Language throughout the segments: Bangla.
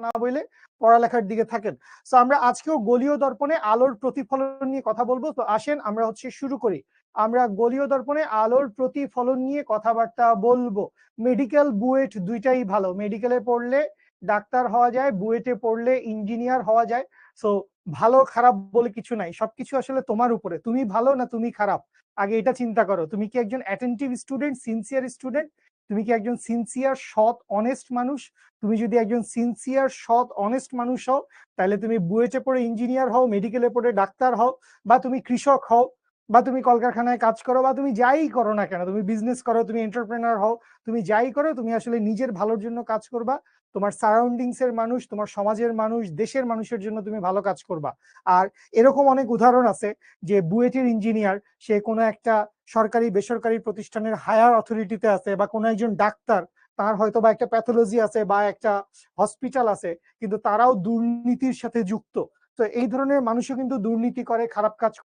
না বলে পড়ালেখার দিকে থাকেন। তো আমরা আজকেও গলীয় দর্পণে আলোর প্রতিফলন নিয়ে কথা বলবো। তো আসেন আমরা শুরু করি। আমরা গলীয় দর্পণে আলোর প্রতিফলন নিয়ে কথাবার্তা বলবো। মেডিকেল বুয়েট দুইটাই ভালো। মেডিকেলে পড়লে ডাক্তার হওয়া যায়, বুয়েটে পড়লে ইঞ্জিনিয়ার হওয়া যায়। সো ভালো খারাপ বলে কিছু নাই, সবকিছু আসলে তোমার উপরে, তুমি ভালো না তুমি খারাপ আগে এটা চিন্তা করো। তুমি কি একজন অ্যাটেন্টিভ স্টুডেন্ট, সিনসিয়ার স্টুডেন্ট? তুমি কি একজন সিনসিয়ার সৎ অনেস্ট মানুষ? তুমি যদি একজন সিনসিয়ার সৎ অনেস্ট মানুষ হও, তাহলে তুমি বুয়েটে পড়ে ইঞ্জিনিয়ার হও, মেডিকেলে পড়ে ডাক্তার হও, বা তুমি কৃষক হও, বা তুমি কলকারখানায় কাজ করো, বা তুমি যাই করো না কেন, তুমি বিজনেস করো, তুমি এন্টারপ্রেনার হও, তুমি যাই করো, তুমি আসলে নিজের ভালোর জন্য কাজ করবা। তোমার সারাউন্ডিংস এর মানুষ, তোমার সমাজের মানুষ, দেশের মানুষের জন্য তুমি ভালো কাজ করবা। আর এরকম অনেক উদাহরণ আছে যে বুয়েটের ইঞ্জিনিয়ার, সে কোনো একটা সরকারি বেসরকারি প্রতিষ্ঠানের হায়ার অথরিটিতে আছে, বা কোনো একজন ডাক্তার, তার হয়তো বা একটা প্যাথোলজি আছে বা একটা হসপিটাল আছে, কিন্তু তারাও দুর্নীতির সাথে যুক্ত। তো এই ধরনের মানুষও কিন্তু দুর্নীতি করে, খারাপ কাজ করে।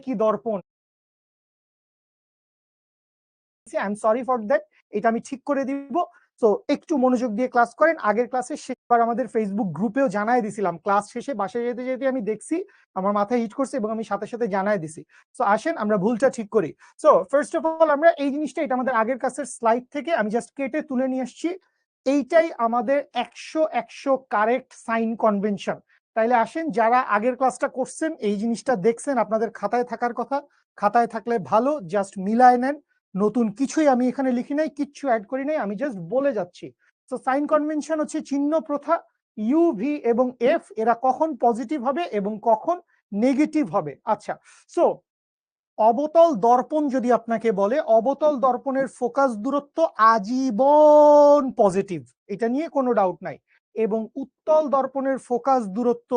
কি দর্পণ, I am sorry for that, এটা আমি ঠিক করে দিব। তো একটু মনোযোগ দিয়ে ক্লাস করেন। আগের ক্লাসে শেষবার আমাদের ফেসবুক গ্রুপেও জানাই দিছিলাম, ক্লাস শেষে বাসায় যেতে যেতে আমি দেখছি, আমার মাথায় হিট করছে এবং আমি সাথে সাথে জানাই দিছি। তো আসেন আমরা ভুলটা ঠিক করি। সো ফার্স্ট অফ অল আমরা এই জিনিসটা, এটা আমাদের আগের ক্লাসের স্লাইড থেকে আমি জাস্ট কেটে তুলে নিয়ে আসছি। এইটাই আমাদের 100 কারেক্ট সাইন কনভেনশন। তাইলে আসেন, যারা আগের ক্লাসটা করছেন, এই জিনিসটা দেখছেন, আপনাদের খাতায় থাকার কথা, খাতায় থাকলে ভালো, জাস্ট মিলায় নেন। নতুন কিছুই আমি এখানে লিখি নাই, কিচ্ছু অ্যাড করি নাই, আমি জাস্ট বলে যাচ্ছি। তো সাইন কনভেনশন হচ্ছে চিহ্ন প্রথা। ইউ, ভি এবং এফ এরা কখন পজিটিভ হবে এবং কখন নেগেটিভ হবে। আচ্ছা, সো অবতল দর্পণ যদি আপনাকে বলে, অবতল দর্পণের ফোকাস দূরত্ব আজীবন পজিটিভ, এটা নিয়ে কোনো ডাউট নাই। এবং উত্তল দর্পণের ফোকাস দূরত্ব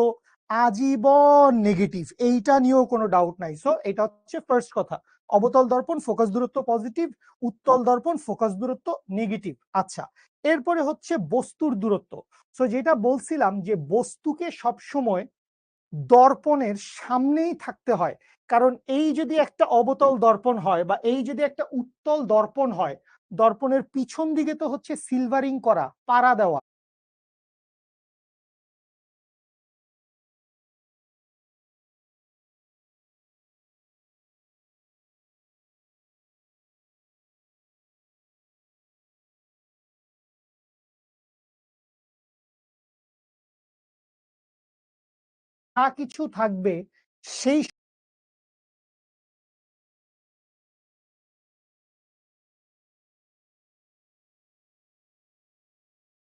আজীবন নেগেটিভ, এইটা নিয়েও কোনো ডাউট নাই। সো এটা হচ্ছে ফার্স্ট কথা। অবতল দর্পণ ফোকাস দূরত্ব পজিটিভ, উত্তল দর্পণ ফোকাস দূরত্ব নেগেটিভ। আচ্ছা, এরপরে হচ্ছে বস্তুর দূরত্ব। সো যেটা বলছিলাম যে বস্তুকে সবসময় দর্পণের সামনেই থাকতে হয়। কারণ এই যদি একটা অবতল দর্পণ হয় বা এই যদি একটা উত্তল দর্পণ হয়, দর্পণের পিছন দিকে তো হচ্ছে সিলভারিং করা, পাড়া দেওয়া। যা কিছু থাকবে সেই